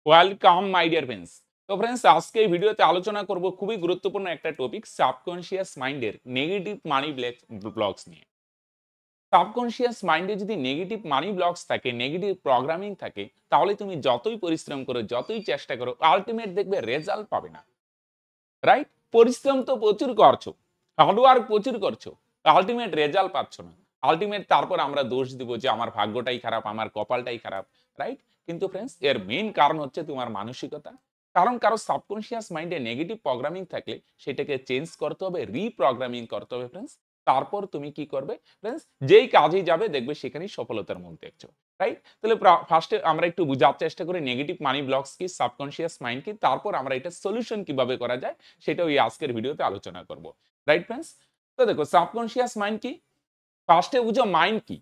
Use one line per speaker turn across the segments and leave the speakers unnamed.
Welcome my dear friends. তো friends, আজকে এই ভিডিওতে আলোচনা করব খুবই গুরুত্বপূর্ণ একটা টপিক, সাবকনশিয়াস মাইন্ডের নেগেটিভ মানি ব্লকস নিয়ে। সাবকনশিয়াস মাইন্ডে যদি নেগেটিভ মানি ব্লকস থাকে, নেগেটিভ প্রোগ্রামিং থাকে, তাহলে তুমি যতই পরিশ্রম করো, যতই চেষ্টা করো, আলটিমেট দেখবে রেজাল্ট পাবে না। রাইট? পরিশ্রম তো প্রচুর করছো, হার্ডওয়ার্ক প্রচুর করছো, আলটিমেট রেজাল্ট পাচ্ছ না। আলটিমেট তারপর আমরা দোষ দিব যে আমার ভাগ্যটাই খারাপ, আমার কপালটাই খারাপ। রাইট? কিন্তু ফ্রেন্ডস, এর মেইন কারণ হচ্ছে তোমার মানসিকতা। কারণ কারো সাবকনশিয়াস মাইন্ডে নেগেটিভ প্রোগ্রামিং থাকলে সেটাকে চেঞ্জ করতে হবে, রিপ্রোগ্রামিং করতে হবে ফ্রেন্ডস। তারপর তুমি কি করবে ফ্রেন্ডস, যেই কাজেই যাবে দেখবে সেখানেই সফলতার মুখ দেখছো। রাইট? তাহলে ফার্স্টে আমরা একটু বোঝার চেষ্টা করি নেগেটিভ মানি ব্লকস কি, সাবকনশিয়াস মাইন্ড কি, তারপর আমরা এটা সলিউশন কিভাবে করা যায় সেটাও এই আজকের ভিডিওতে আলোচনা করব। Right friends? তো দেখো, সাবকনশিয়াস মাইন্ড কি, ফার্স্টে বুঝো মাইন্ড কি।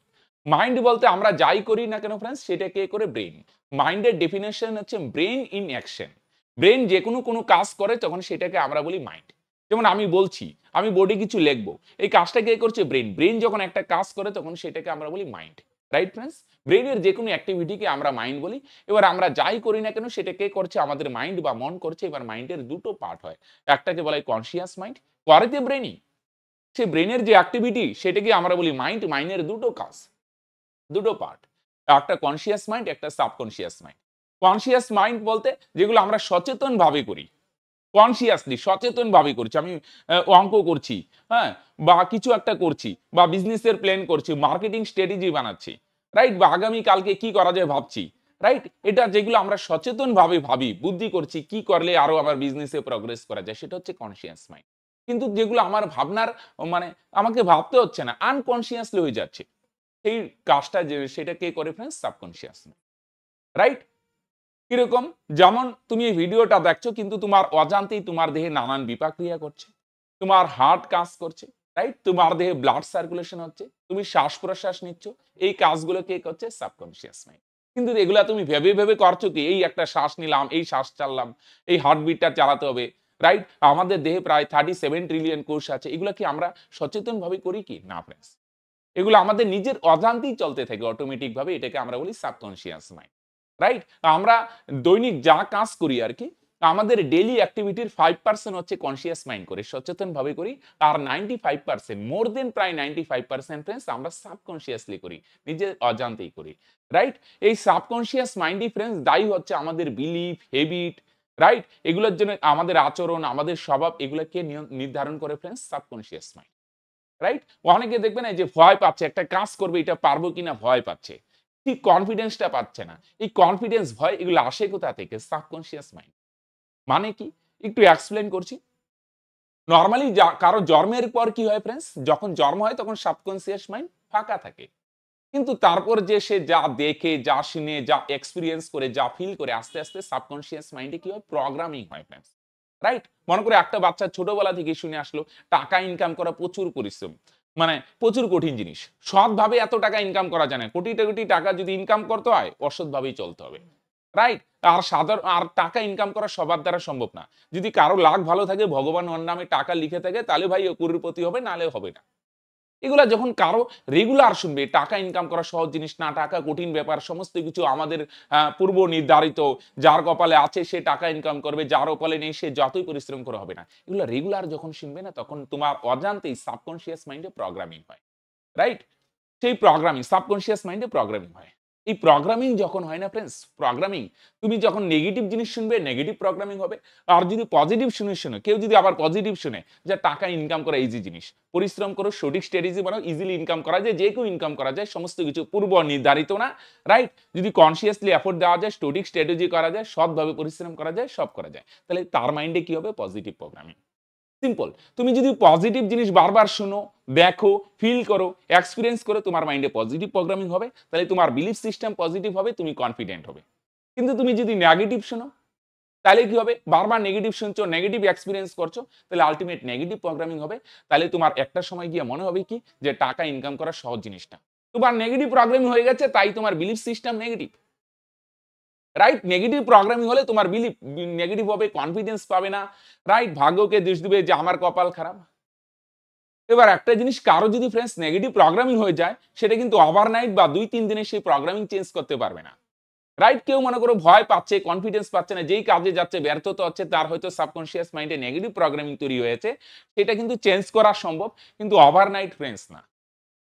মাইন্ড বলতে আমরা যাই করি না কেন ফ্রেন্ডস, সেটা কে করে? ব্রেন। মাইন্ডের ডেফিনেশন হচ্ছে ব্রেন ইন অ্যাকশন। ব্রেন যে কোনো কাজ করে তখন সেটাকে আমরা বলি মাইন্ড। যেমন আমি বলছি, আমি বোর্ডে কিছু লিখবো, এই কাজটা কে করছে? ব্রেন। ব্রেন যখন একটা কাজ করে তখন সেটাকে আমরা বলি মাইন্ড। Right friends? ব্রেনের যে কোনো অ্যাক্টিভিটিকে আমরা মাইন্ড বলি। এবার আমরা যাই করি না কেন সেটা কে করছে? আমাদের মাইন্ড বা মন করছে। এবার মাইন্ডের দুটো পার্ট হয়, একটাকে বলা হয় কনসিয়াস মাইন্ড, করে যে ব্রেনই, সে ব্রেনের যে অ্যাক্টিভিটি সেটাকে আমরা বলি মাইন্ড। মাইন্ডের দুটো কাজ, দুটো পার্ট, একটা কনসিয়াস মাইন্ড, একটা সাবকনসিয়াস মাইন্ড। কনসিয়াস মাইন্ড বলতে যেগুলো আমরা সচেতন ভাবে করি, কনসিয়াসলি সচেতন ভাবে করছি। আমি অঙ্ক করছি, হ্যাঁ, বা কিছু একটা করছি, বা বিজনেসের প্ল্যান করছি, মার্কেটিং স্ট্র্যাটেজি বানাচ্ছি, রাইট, বা আগামী কালকে কি করা যায় ভাবছি। রাইট? এটা যেগুলো আমরা সচেতন ভাবে ভাবি, বুদ্ধি করছি কি করলে আরো আমার বিজনেসে প্রগ্রেস করা যায়, সেটা হচ্ছে কনসিয়াস মাইন্ড। কিন্তু যেগুলো আমার ভাবনার মানে আমাকে ভাবতে হচ্ছে না, আনকনসিয়াসলি হয়ে যাচ্ছে, সেই কাজটা যে সেটা কে করে ফ্রেন্ডস? সাবকনসিয়াস। রাইট? কিরকম? যেমন তুমি এই ভিডিওটা দেখছো কিন্তু তোমার অজান্তেই তোমার দেহে নানান বিপাক ক্রিয়া করছে, তোমার হার্ট কাজ করছে। রাইট? তোমার দেহে ব্লাড সার্কুলেশন হচ্ছে, তুমি শ্বাস প্রশ্বাস নিচ্ছ, এই কাজগুলো কে করছে? Subconscious mind. কিন্তু এগুলা তুমি ভেবে ভেবে করছো কি? এই একটা শ্বাস নিলাম, এই শ্বাস চাললাম, এই হার্টবিটটা চালাতে হবে। রাইট? আমাদের দেহে প্রায় 37 ট্রিলিয়ন কোষ আছে, এগুলা কি আমরা সচেতন ভাবে করি কি? না ফ্রেন্ডস। এগুলো আমাদের নিজের অজান্তেই চলতে থাকে অটোমেটিক ভাবে, এটাকে আমরা বলি সাবকনসিয়াস মাইন্ড। রাইট? আমরা দৈনিক যা কাজ করি আর কি, আমাদের ডেইলি অ্যাক্টিভিটির 5% হচ্ছে কনসিয়াস মাইন্ড করে, সচেতন ভাবে করি। আর 95%, মোর দেন প্রায় 95% ফ্রেন্ডস আমরা সাবকনসিয়াসলি করি, নিজের অজান্তেই করি। রাইট? এই সাবকনসিয়াস মাইন্ডই ফ্রেন্ডস দায়ী হচ্ছে আমাদের বিলিফ, হ্যাবিট। রাইট? এগুলোর জন্য আমাদের আচরণ, আমাদের স্বভাব, এগুলোকে নির্ধারণ করে ফ্রেন্ডস সাবকনসিয়াস মাইন্ড। রাইট? অনেকে দেখবেন এই যে ভয় পাচ্ছে, একটা কাজ করবে, এটা পারবো কিনা ভয় পাচ্ছে, ঠিক কনফিডেন্সটা পাচ্ছে না। এই কনফিডেন্স, ভয়, এগুলো আসে কোথা থেকে? Subconscious mind. মানে কি? একটু এক্সপ্লেন করছি। নরমালি কারো জন্মের পর কি হয় ফ্রেন্ডস, যখন জন্ম হয় তখন সাবকনসিয়াস মাইন্ড ফাঁকা থাকে। কিন্তু তারপর যে সে যা দেখে, যা শুনে, যা এক্সপেরিয়েন্স করে, যা ফিল করে, আস্তে আস্তে সাবকনসিয়াস মাইন্ডে কি হয়? প্রোগ্রামিং হয় ফ্রেন্ডস। রাইট? মনে করে একটা বাচ্চা ছোটবেলা থেকে শুনে আসলো টাকা ইনকাম করা প্রচুর পরিশ্রম, মানে প্রচুর কঠিন জিনিস, সৎভাবে এত টাকা ইনকাম করা যায় না, কোটি কোটি টাকা যদি ইনকাম করতে হয় অসৎভাবেই চলতে হবে। রাইট? আর সাধারণ আর টাকা ইনকাম করা সবার দ্বারা সম্ভব না। যদি কারো লাখ ভালো থাকে, ভগবান ওর নামে টাকা লিখে থাকে, তাহলে ভাই ও কোটিপতি হবে, নাহলে হবে না। এগুলা যখন কারো রেগুলার শুনবে, টাকা ইনকাম করা সহজ জিনিস না, টাকা কঠিন ব্যাপার, সমস্ত কিছু আমাদের পূর্ব নির্ধারিত, যার কপালে আছে সে টাকা ইনকাম করবে, যার কপালে নেই সে যতই পরিশ্রম করে হবে না, এগুলো রেগুলার যখন শুনবে না, তখন তোমার অজান্তেই সাবকনসিয়াস মাইন্ডে প্রোগ্রামিং হয়। রাইট? সেই প্রোগ্রামিং সাবকনসিয়াস মাইন্ডে প্রোগ্রামিং হয়। এই প্রোগ্রামিং যখন হয় না ফ্রেন্ডস, প্রোগ্রামিং, তুমি যখন নেগেটিভ জিনিস শুনবে নেগেটিভ প্রোগ্রামিং হবে। আর যদি পজিটিভ জিনিস শুনে, কেউ যদি আবার পজিটিভ শুনে যে টাকা ইনকাম করা ইজি জিনিস, পরিশ্রম করো, সঠিক স্ট্র্যাটেজি বানাও, ইজিলি ইনকাম করা যায়, যে কেউ ইনকাম করা যায়, সমস্ত কিছু পূর্ব নির্ধারিত না। রাইট? যদি কনসিয়াসলি এফোর্ট দেওয়া যায়, সঠিক স্ট্র্যাটেজি করা যায়, সৎভাবে পরিশ্রম করা যায়, সব করা যায়, তাহলে তার মাইন্ডে কি হবে? Positive programming. সিম্পল। তুমি যদি পজিটিভ জিনিস বারবার শুনো, দেখো, ফিল করো, এক্সপেরিয়েন্স করো, তোমার মাইন্ডে পজিটিভ প্রোগ্রামিং হবে, তাহলে তোমার বিলিফ সিস্টেম পজিটিভ হবে, তুমি কনফিডেন্ট হবে। কিন্তু তুমি যদি নেগেটিভ শোনো, তাহলে কি হবে? বারবার নেগেটিভ শুনছো, নেগেটিভ এক্সপেরিয়েন্স করছো, তাহলে আলটিমেট নেগেটিভ প্রোগ্রামিং হবে। তাহলে তোমার একটা সময় গিয়ে মনে হবে কি যে টাকা ইনকাম করা সহজ জিনিসটা। তোমার নেগেটিভ প্রোগ্রামিং হয়ে গেছে, তাই তোমার belief system negative. Right? Negative programming হলে তোমার বিলিফ নেগেটিভ হবে, কনফিডেন্স পাবে না। রাইট? ভাগ্যকে দোষ দিবে যে আমার কপাল খারাপ। এবার একটা জিনিস, কারো যদি ফ্রেন্ডস নেগেটিভ প্রোগ্রামিং হয়ে যায়, সেটা কিন্তু ওভারনাইট বা ২-৩ দিনে সেই প্রোগ্রামিং চেঞ্জ করতে পারবে না। রাইট? কেউ মনে করো ভয় পাচ্ছে, কনফিডেন্স পাচ্ছে না, যেই কাজে যাচ্ছে ব্যর্থতা হচ্ছে, তার হয়তো সাবকনসিয়াস মাইন্ডে নেগেটিভ প্রোগ্রামিং তৈরি হয়েছে। সেটা কিন্তু চেঞ্জ করা সম্ভব, কিন্তু ওভারনাইট ফ্রেন্ডস না।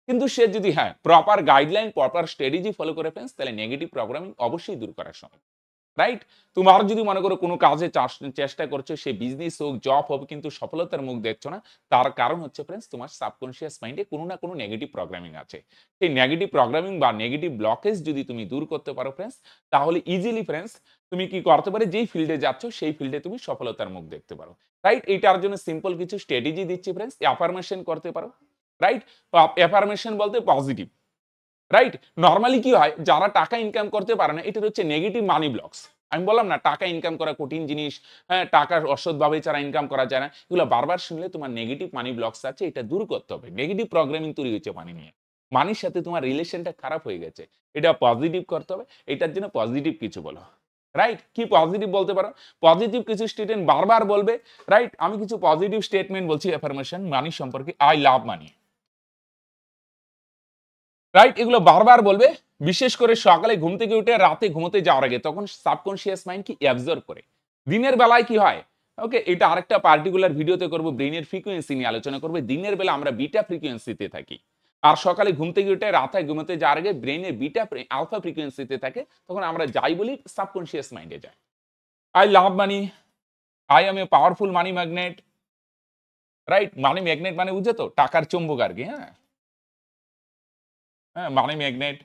কিন্তু সে যদি proper guideline, proper strategy follow করে ফ্রেন্ডস, তাহলে নেগেটিভ প্রোগ্রামিং অবশ্যই দূর করা সম্ভব। রাইট? তোমার যদি মনে করো কোনো কাজে চেষ্টা করছো, সে বিজনেস হোক, জব হোক, কিন্তু সফলতার মুখ দেখছো না, তার কারণ হচ্ছে ফ্রেন্ডস তোমার সাবকনসিয়াস মাইন্ডে কোনো না কোনো নেগেটিভ প্রোগ্রামিং আছে। সেই নেগেটিভ প্রোগ্রামিং বা নেগেটিভ ব্লকেজ যদি তুমি দূর করতে পারো ফ্রেন্ডস, তাহলে ইজিলি ফ্রেন্ডস তুমি কি করতে পারো, যেই ফিল্ডে যাচ্ছ সেই ফিল্ডে তুমি সফলতার মুখ দেখতে পারো। রাইট? এইটার জন্য সিম্পল কিছু স্ট্র্যাটেজি দিচ্ছি ফ্রেন্ডস। অ্যাফার্মেশন করতে পারো। রাইট? অ্যাফার্মেশন বলতে পজিটিভ। রাইট? নরমালি কি হয়, যারা টাকা ইনকাম করতে পারে না, এটা হচ্ছে নেগেটিভ মানি ব্লকস। আমি বললাম না, টাকা ইনকাম করা কঠিন জিনিস, টাকার অসৎভাবে ছাড়া ইনকাম করা যায় না। এগুলো বারবার শুনলে তোমার নেগেটিভ মানি ব্লকস আছে, এটা দূর করতে হবে। নেগেটিভ প্রোগ্রামিং তৈরি হয়েছে মানি নিয়ে। মানির সাথে তোমার রিলেশনটা খারাপ হয়ে গেছে। এটা পজিটিভ করতে হবে। এটার জন্য পজিটিভ কিছু বলো। রাইট? কি পজিটিভ বলতে পারো? পজিটিভ কিছু স্টেটমেন্ট বারবার বলবে। রাইট? আমি কিছু পজিটিভ স্টেটমেন্ট বলছি অ্যাফার্মেশন মানি সম্পর্কে। I love money. রাইট? এগুলো বারবার বলবে। বিশেষ করে সকালে ঘুম থেকে উঠে রাতে ঘুমোতে যাওয়ার আগে, তখন সাবকনসিয়াস মাইন্ড কি অ্যাবজর্ব করে। দিনের বেলায় কি হয়, ওকে, এটা আরেকটা পার্টিকুলার ভিডিওতে করব, ব্রেইনের ফ্রিকোয়েন্সি নিয়ে আলোচনা করব। দিনের বেলা আমরা বিটা ফ্রিকোয়েন্সিতে থাকি, আর সকালে ঘুম থেকে উঠে রাতে ঘুমোতে যাওয়ার আগে ব্রেইনের বিটা আলফা ফ্রিকোয়েন্সিতে থাকে। তখন আমরা যাই বলি সাবকনসিয়াস মাইন্ডে যায়। I love money, I am a powerful money magnet. Right? Money magnet মানে বুঝে তো, টাকার চুম্বক আর কি। মানি ম্যাগনেট।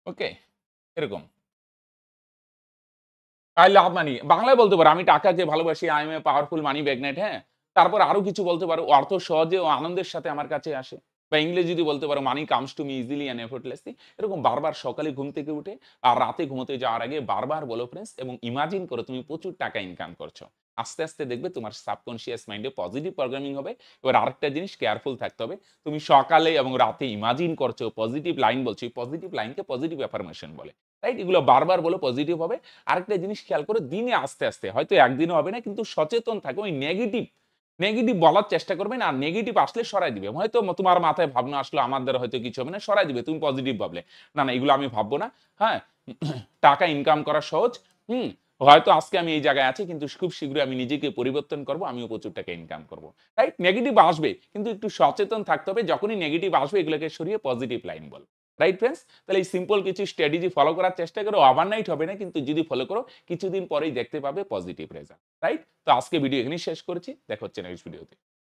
ওকে, এরকম। I love money. বাংলায় বলতে পারো, আমি টাকাকে ভালোবাসি, I am a powerful money magnet, হ্যাঁ? তারপর আরো কিছু বলতে পারো, অর্থ সহজে ও আনন্দের সাথে আমার কাছে আসে। বা ইংরেজি যদি বলতে পারো, মানি comes to me easily and effortlessly. এরকম বারবার সকালে ঘুম থেকে উঠে আর রাতে ঘুমোতে যাওয়ার আগে বারবার বলো ফ্রেন্ডস, এবং ইমাজিন করো তুমি প্রচুর টাকা ইনকাম করছো। আস্তে, আস্তে দেখবে তোমার সাবকনসিয়াস মাইন্ডে পজিটিভ প্রোগ্রামিং হবে। এবার আরেকটা জিনিস কেয়ারফুল থাকতে হবে। তুমি সকালে এবং রাতে ইমাজিন করছো, পজিটিভ লাইন বলছো, এই পজিটিভ লাইনকে পজিটিভ অ্যাফার্মেশন বলে। রাইট? এগুলো বারবার বলো, পজিটিভ হবে। আরেকটা জিনিস খেয়াল করো, দিনে আস্তে, আস্তে হয়তো একদিনও হবে না, কিন্তু সচেতন থাকো। ওই নেগেটিভ বলার চেষ্টা করবেন, আর নেগেটিভ আসলে সরাই দিবে। হয়তো তোমার মাথায় ভাবনা আসলো আমার দ্বারা হয়তো কিছু হবে না, সরাই দিবে। তুমি পজিটিভ ভাবলে, না, না, এগুলো আমি ভাববো না। হ্যাঁ? টাকা ইনকাম করা সহজ। হুম? হয়তো আজকে আমি এই জায়গায় আছি, কিন্তু খুব শীঘ্রই আমি নিজেকে পরিবর্তন করব। আমিও প্রচুর টাকা ইনকাম করব। রাইট? নেগেটিভ আসবে, কিন্তু একটু সচেতন থাকতে হবে। যখনই নেগেটিভ আসবে, এগুলোকে সরিয়ে পজিটিভ লাইন বলো। Right friends? তাহলে এই সিম্পল কিছু স্ট্র্যাটেজি ফলো করার চেষ্টা করো। ওভারনাইট হবে না, কিন্তু যদি ফলো করো, কিছুদিন পরেই দেখতে পাবে পজিটিভ রেজাল্ট। রাইট? তো আজকে ভিডিও এখানেই শেষ করছি। দেখা হচ্ছে নেক্সট ভিডিওতে।